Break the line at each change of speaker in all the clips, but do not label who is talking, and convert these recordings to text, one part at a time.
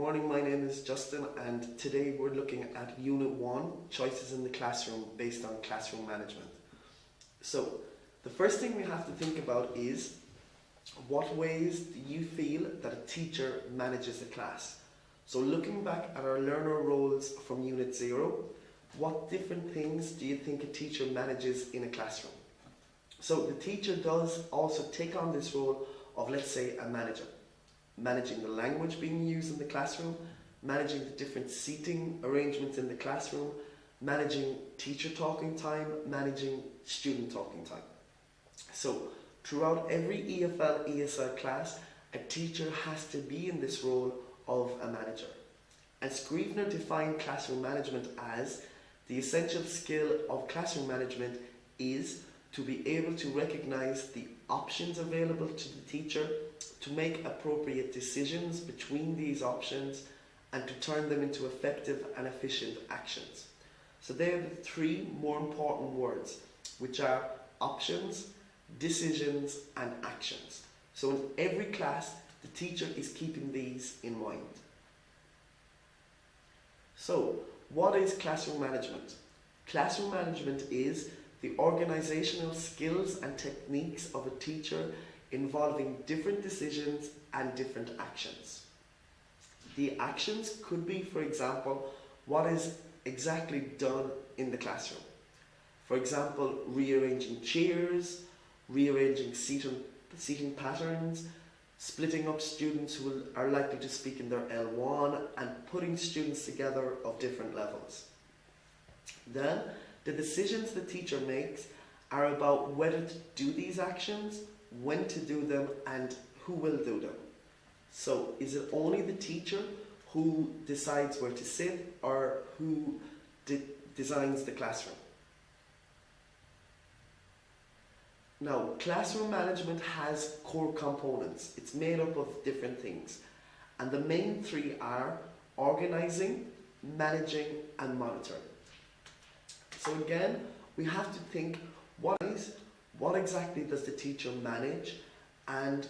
morning, my name is Justin and today we're looking at Unit 1, Choices in the Classroom based on classroom management. So the first thing we have to think about is what ways do you feel that a teacher manages a class? So looking back at our learner roles from Unit 0, what different things do you think a teacher manages in a classroom? So the teacher does also take on this role of, let's say, a manager. Managing the language being used in the classroom, managing the different seating arrangements in the classroom, managing teacher talking time, managing student talking time. So throughout every EFL, ESL class, a teacher has to be in this role of a manager. And Scrivener defined classroom management as the essential skill of classroom management is to be able to recognize the options available to the teacher, to make appropriate decisions between these options, and to turn them into effective and efficient actions. So they are the three more important words, which are options, decisions, and actions. So in every class, the teacher is keeping these in mind. So what is classroom management? Classroom management is the organizational skills and techniques of a teacher involving different decisions and different actions. The actions could be, for example, what is exactly done in the classroom. For example, rearranging chairs, rearranging seating patterns, splitting up students who are likely to speak in their L1, and putting students together of different levels. Then, the decisions the teacher makes are about whether to do these actions, when to do them, and who will do them. So is it only the teacher who decides where to sit, or who designs the classroom? Now, classroom management has core components. It's made up of different things. And the main three are organizing, managing, and monitoring. So again, we have to think what exactly does the teacher manage and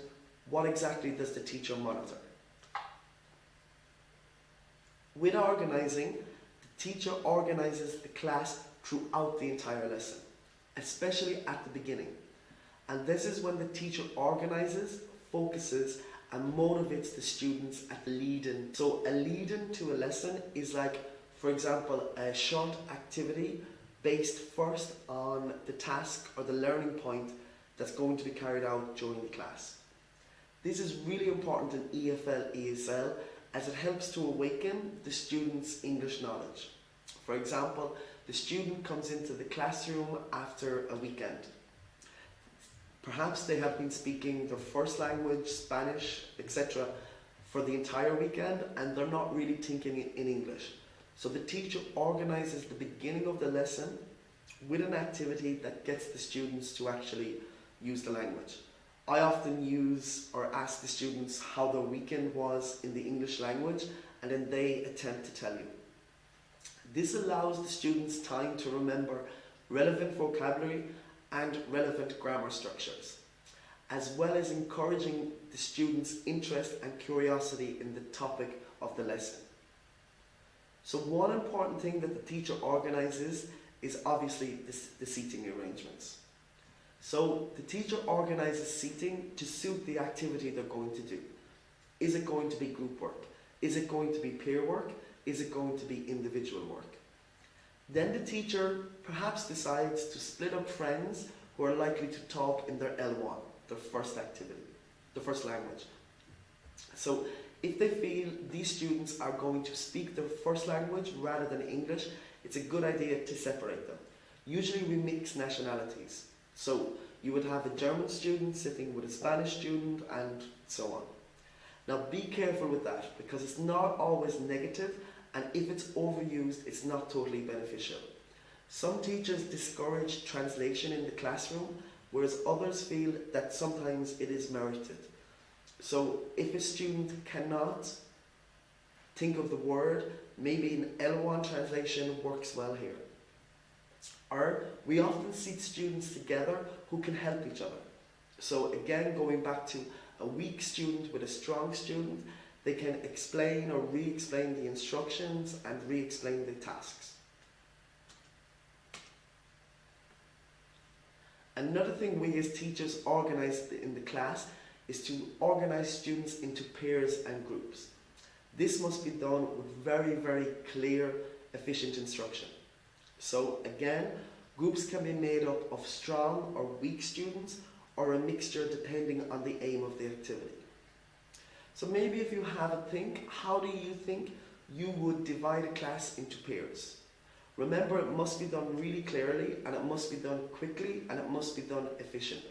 what exactly does the teacher monitor? With organizing, the teacher organizes the class throughout the entire lesson, especially at the beginning. And this is when the teacher organizes, focuses, and motivates the students at the lead-in. So a lead-in to a lesson is like, for example, a short activity based first on the task or the learning point that's going to be carried out during the class. This is really important in EFL, ESL, as it helps to awaken the student's English knowledge. For example, the student comes into the classroom after a weekend. Perhaps they have been speaking their first language, Spanish, etc. for the entire weekend, and they're not really thinking in English. So the teacher organizes the beginning of the lesson with an activity that gets the students to actually use the language. I often use or ask the students how their weekend was in the English language, and then they attempt to tell you. This allows the students time to remember relevant vocabulary and relevant grammar structures, as well as encouraging the students' interest and curiosity in the topic of the lesson. So one important thing that the teacher organizes is obviously the seating arrangements. So the teacher organizes seating to suit the activity they're going to do. Is it going to be group work? Is it going to be peer work? Is it going to be individual work? Then the teacher perhaps decides to split up friends who are likely to talk in their L1, their first activity, the first language. So if they feel these students are going to speak their first language rather than English, it's a good idea to separate them. Usually we mix nationalities. So you would have a German student sitting with a Spanish student and so on. Now be careful with that, because it's not always negative, and if it's overused, it's not totally beneficial. Some teachers discourage translation in the classroom, whereas others feel that sometimes it is merited. So if a student cannot think of the word, maybe an L1 translation works well here. Or we often seat students together who can help each other. So again, going back to a weak student with a strong student, They can explain or re-explain the instructions and re-explain the tasks. Another thing we as teachers organize in the class is to organize students into pairs and groups. This must be done with very, very clear, efficient instruction. So again, groups can be made up of strong or weak students, or a mixture depending on the aim of the activity. So maybe if you have a think, how do you think you would divide a class into pairs? Remember, it must be done really clearly, and it must be done quickly, and it must be done efficiently.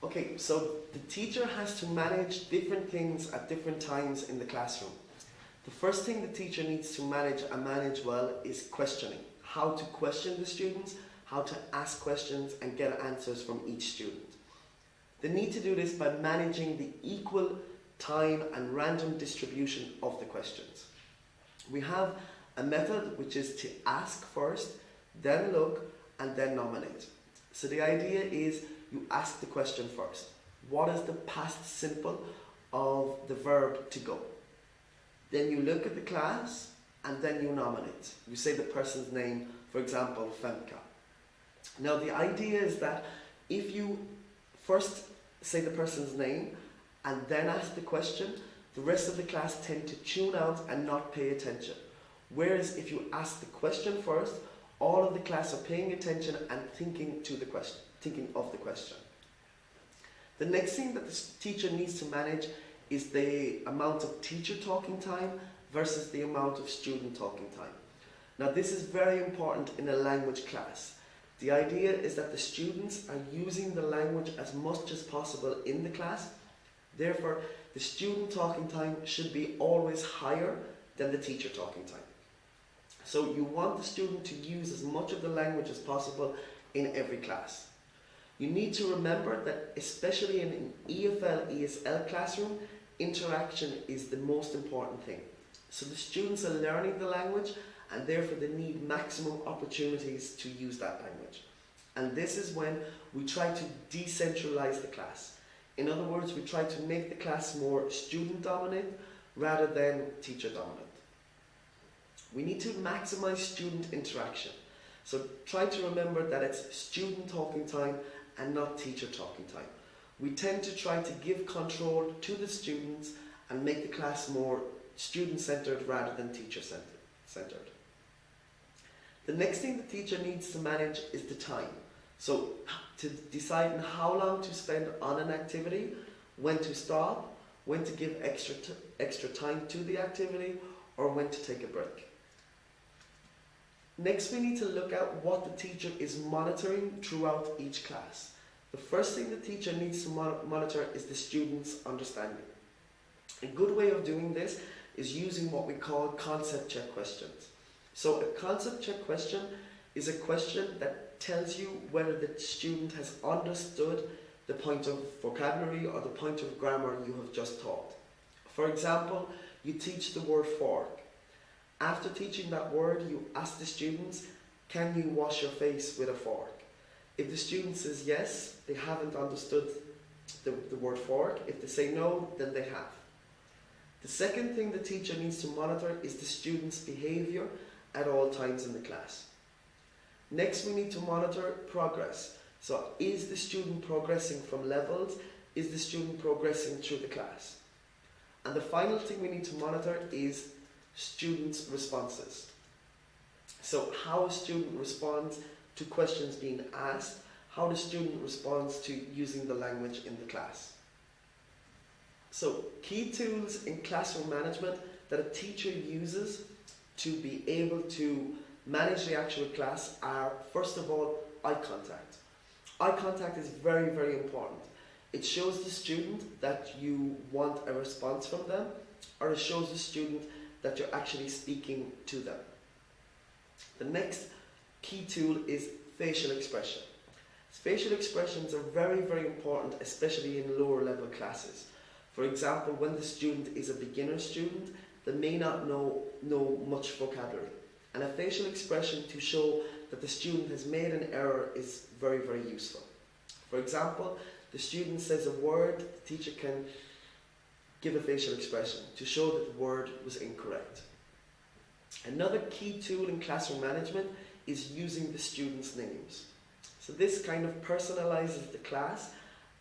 Okay, so the teacher has to manage different things at different times in the classroom. The first thing the teacher needs to manage and manage well is questioning. How to question the students, how to ask questions and get answers from each student. They need to do this by managing the equal time and random distribution of the questions. We have a method which is to ask first, then look, and then nominate. So the idea is you ask the question first. What is the past simple of the verb to go? Then you look at the class and then you nominate. You say the person's name, for example, Femka. Now the idea is that if you first say the person's name and then ask the question, the rest of the class tend to tune out and not pay attention. Whereas if you ask the question first, all of the class are paying attention and thinking of the question. The next thing that the teacher needs to manage is the amount of teacher talking time versus the amount of student talking time. Now this is very important in a language class. The idea is that the students are using the language as much as possible in the class. Therefore, the student talking time should be always higher than the teacher talking time. So you want the student to use as much of the language as possible in every class. You need to remember that especially in an EFL, ESL classroom, interaction is the most important thing. So the students are learning the language and therefore they need maximum opportunities to use that language. And this is when we try to decentralize the class. In other words, we try to make the class more student dominant rather than teacher dominant. We need to maximize student interaction. So try to remember that it's student talking time and not teacher talking time. We tend to try to give control to the students and make the class more student-centered rather than teacher-centered. The next thing the teacher needs to manage is the time. So to decide how long to spend on an activity, when to stop, when to give extra time to the activity, or when to take a break. Next, we need to look at what the teacher is monitoring throughout each class. The first thing the teacher needs to monitor is the student's understanding. A good way of doing this is using what we call concept check questions. So a concept check question is a question that tells you whether the student has understood the point of vocabulary or the point of grammar you have just taught. For example, you teach the word fork. After teaching that word, you ask the students, can you wash your face with a fork? If the student says yes, they haven't understood the word fork. If they say no, then they have. The second thing the teacher needs to monitor is the student's behaviour at all times in the class. Next, we need to monitor progress. So is the student progressing from levels? Is the student progressing through the class? And the final thing we need to monitor is students' responses. So how a student responds to questions being asked, how the student responds to using the language in the class. So key tools in classroom management that a teacher uses to be able to manage the actual class are, first of all, eye contact. Eye contact is very, very important. It shows the student that you want a response from them, or it shows the student that you're actually speaking to them. The next key tool is facial expression. Facial expressions are very, very important, especially in lower level classes. For example, when the student is a beginner student, they may not know much vocabulary. And a facial expression to show that the student has made an error is very, very useful. For example, the student says a word, the teacher can give a facial expression to show that the word was incorrect. Another key tool in classroom management is using the students' names. So this kind of personalizes the class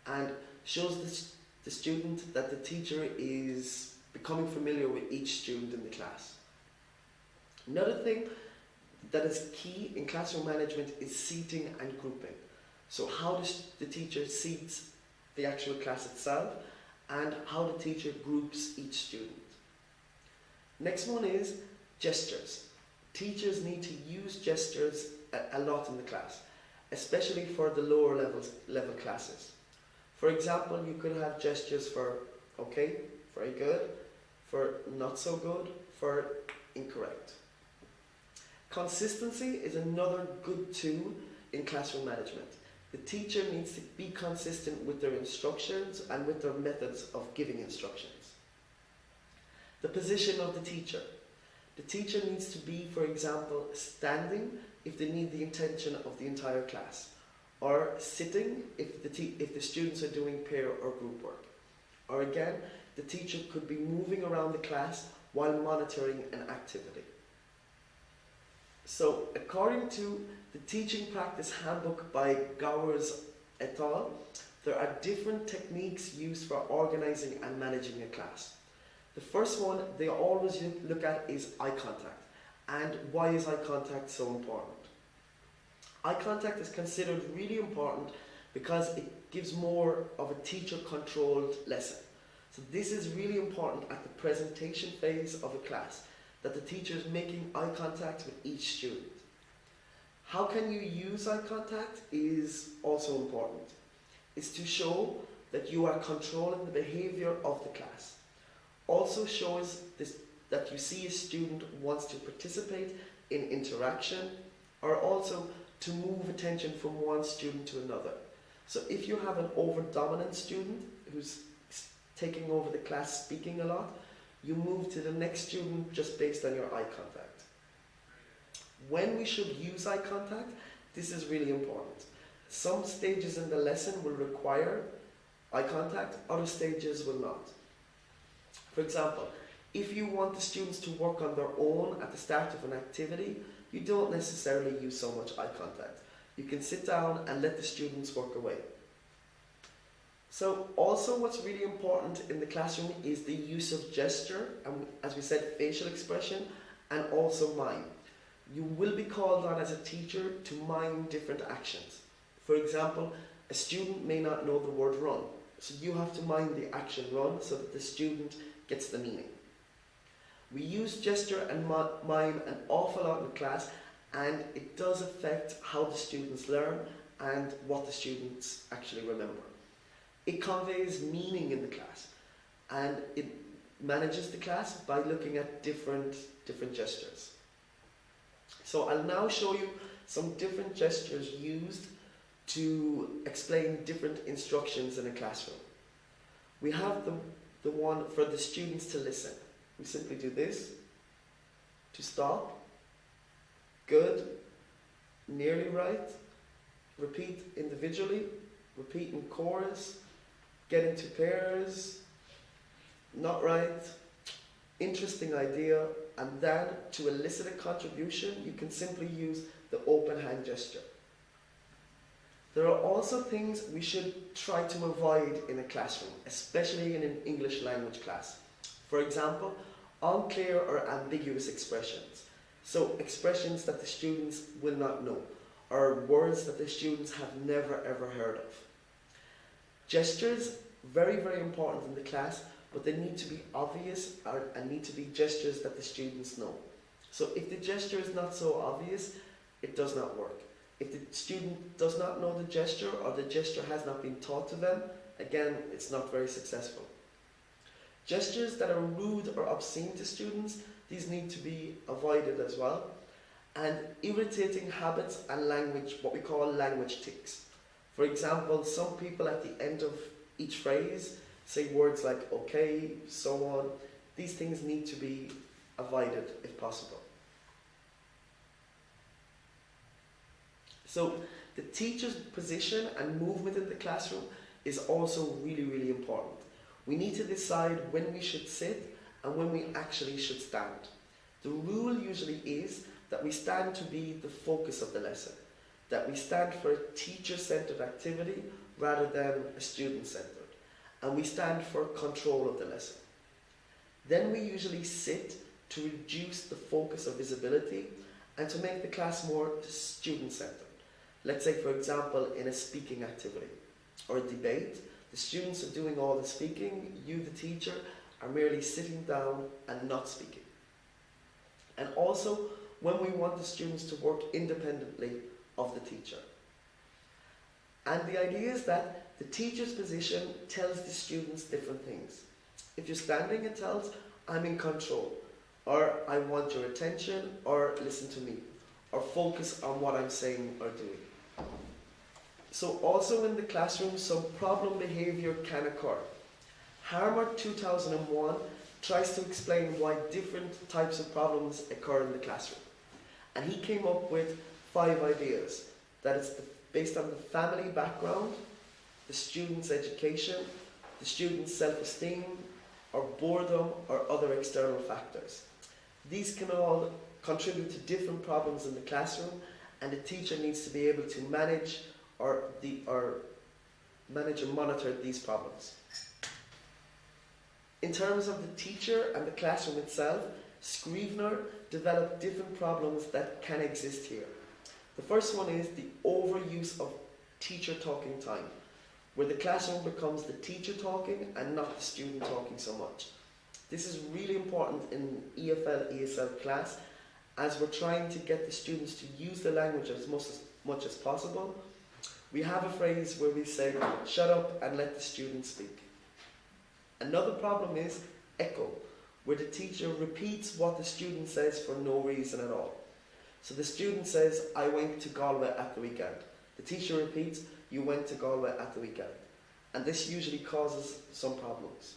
and shows the student that the teacher is becoming familiar with each student in the class. Another thing that is key in classroom management is seating and grouping. So how does the teacher seats the actual class itself and how the teacher groups each student. Next one is gestures. Teachers need to use gestures a lot in the class, especially for the lower level classes. For example, you could have gestures for okay, very good, for not so good, for incorrect. Consistency is another good tool in classroom management. The teacher needs to be consistent with their instructions and with their methods of giving instructions. The position of the teacher. The teacher needs to be, for example, standing if they need the attention of the entire class, or sitting if the students are doing pair or group work. Or again, the teacher could be moving around the class while monitoring an activity. So, according to the Teaching Practice Handbook by Gowers et al., there are different techniques used for organising and managing a class. The first one they always look at is eye contact. And why is eye contact so important? Eye contact is considered really important because it gives more of a teacher-controlled lesson. So this is really important at the presentation phase of a class, that the teacher is making eye contact with each student. How can you use eye contact is also important. It's to show that you are controlling the behaviour of the class. Also shows that you see a student wants to participate in interaction, or also to move attention from one student to another. So if you have an over-dominant student who's taking over the class speaking a lot, you move to the next student just based on your eye contact. When we should use eye contact, this is really important. Some stages in the lesson will require eye contact, other stages will not. For example, if you want the students to work on their own at the start of an activity, you don't necessarily use so much eye contact. You can sit down and let the students work away. So also what's really important in the classroom is the use of gesture, and as we said, facial expression, and also mime. You will be called on as a teacher to mime different actions. For example, a student may not know the word run, so you have to mime the action run so that the student gets the meaning. We use gesture and mime an awful lot in class, and it does affect how the students learn and what the students actually remember. It conveys meaning in the class, and it manages the class by looking at different gestures. So I'll now show you some different gestures used to explain different instructions in a classroom. We have the one for the students to listen. We simply do this, to stop, good, nearly right, repeat individually, repeat in chorus, get into pairs, not right, interesting idea, and then to elicit a contribution, you can simply use the open hand gesture. There are also things we should try to avoid in a classroom, especially in an English language class. For example, unclear or ambiguous expressions. So expressions that the students will not know, or words that the students have never ever heard of. Gestures, very, very important in the class, but they need to be obvious and need to be gestures that the students know. So if the gesture is not so obvious, it does not work. If the student does not know the gesture or the gesture has not been taught to them, again, it's not very successful. Gestures that are rude or obscene to students, these need to be avoided as well. And irritating habits and language, what we call language tics. For example, some people at the end of each phrase say words like okay, so on. These things need to be avoided if possible. So the teacher's position and movement in the classroom is also really, really important. We need to decide when we should sit and when we actually should stand. The rule usually is that we stand to be the focus of the lesson, that we stand for a teacher-centered activity rather than a student-centered, and we stand for control of the lesson. Then we usually sit to reduce the focus of visibility and to make the class more student-centered. Let's say, for example, in a speaking activity or a debate, the students are doing all the speaking, you, the teacher, are merely sitting down and not speaking. And also, when we want the students to work independently of the teacher. And the idea is that the teacher's position tells the students different things. If you're standing, it tells, I'm in control, or I want your attention, or listen to me, or focus on what I'm saying or doing. So also in the classroom, some problem behaviour can occur. Harmer 2001 tries to explain why different types of problems occur in the classroom. And he came up with 5 ideas. That it's based on the family background, the student's education, the student's self-esteem, or boredom, or other external factors. These can all contribute to different problems in the classroom, and the teacher needs to be able to manage and monitor these problems. In terms of the teacher and the classroom itself, Scrivener developed different problems that can exist here. The first one is the overuse of teacher talking time, where the classroom becomes the teacher talking and not the student talking so much. This is really important in EFL, ESL class, as we're trying to get the students to use the language as much as possible. We have a phrase where we say, shut up and let the student speak. Another problem is echo, where the teacher repeats what the student says for no reason at all. So the student says, I went to Galway at the weekend. The teacher repeats, you went to Galway at the weekend. And this usually causes some problems.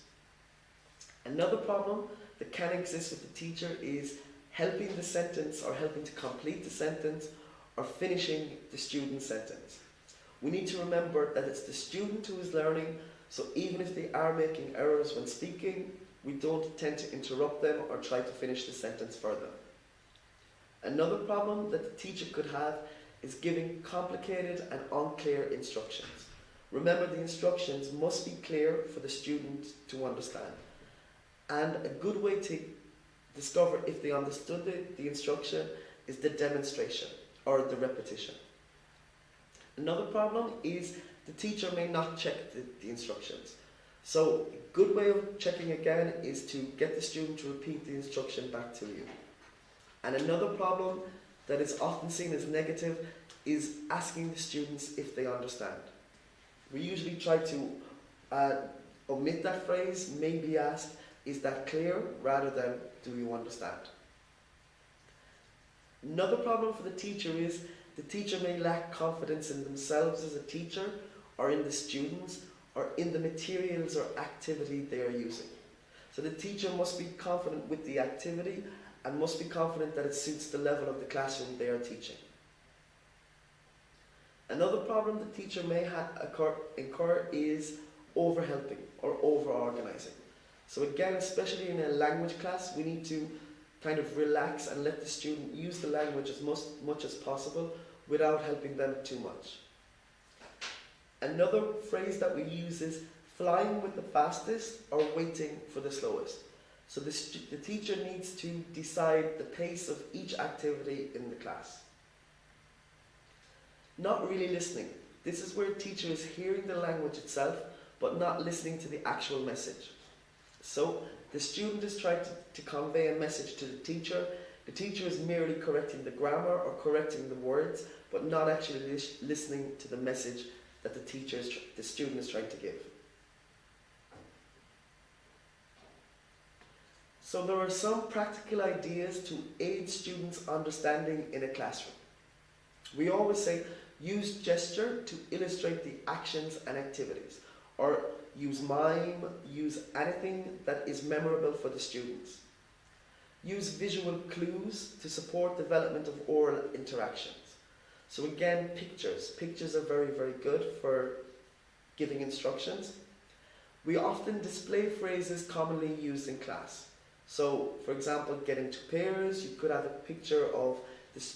Another problem that can exist with the teacher is helping the sentence or helping to complete the sentence or finishing the student's sentence. We need to remember that it's the student who is learning, so even if they are making errors when speaking, we don't tend to interrupt them or try to finish the sentence further. Another problem that the teacher could have is giving complicated and unclear instructions. Remember, the instructions must be clear for the student to understand. And a good way to discover if they understood the instruction is the demonstration or the repetition. Another problem is the teacher may not check the instructions. So a good way of checking again is to get the student to repeat the instruction back to you. And another problem that is often seen as negative is asking the students if they understand. We usually try to omit that phrase, may be asked, is that clear, rather than do you understand? Another problem for the teacher is the teacher may lack confidence in themselves as a teacher, or in the students, or in the materials or activity they are using. So the teacher must be confident with the activity and must be confident that it suits the level of the classroom they are teaching. Another problem the teacher may incur is over-helping or over-organising. So again, especially in a language class, we need to kind of relax and let the student use the language as much as possible without helping them too much. Another phrase that we use is flying with the fastest or waiting for the slowest. So the teacher needs to decide the pace of each activity in the class. Not really listening. This is where a teacher is hearing the language itself, but not listening to the actual message. So the student is trying to convey a message to the teacher. The teacher is merely correcting the grammar or correcting the words, but not actually listening to the message that the student is trying to give. So there are some practical ideas to aid students' understanding in a classroom. We always say, use gesture to illustrate the actions and activities, or use mime, use anything that is memorable for the students. Use visual clues to support development of oral interactions. So again, pictures. Pictures are very, very good for giving instructions. We often display phrases commonly used in class. So, for example, get into pairs, you could have a picture of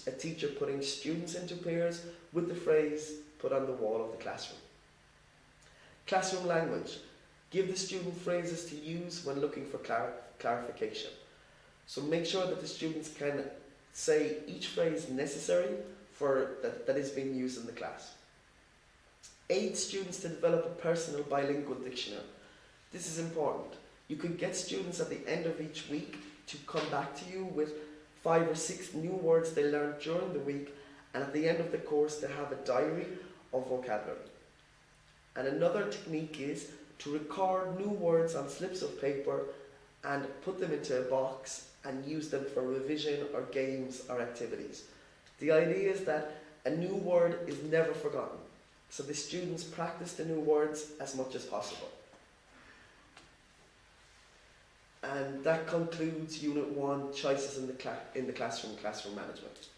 a teacher putting students into pairs with the phrase put on the wall of the classroom. Classroom language. Give the student phrases to use when looking for clarification. So make sure that the students can say each phrase necessary that is being used in the class. Aid students to develop a personal bilingual dictionary. This is important. You could get students at the end of each week to come back to you with 5 or 6 new words they learned during the week, and at the end of the course they have a diary of vocabulary. And another technique is to record new words on slips of paper and put them into a box and use them for revision or games or activities. The idea is that a new word is never forgotten, so the students practice the new words as much as possible. And that concludes Unit 1, Choices in the Classroom, Classroom Management.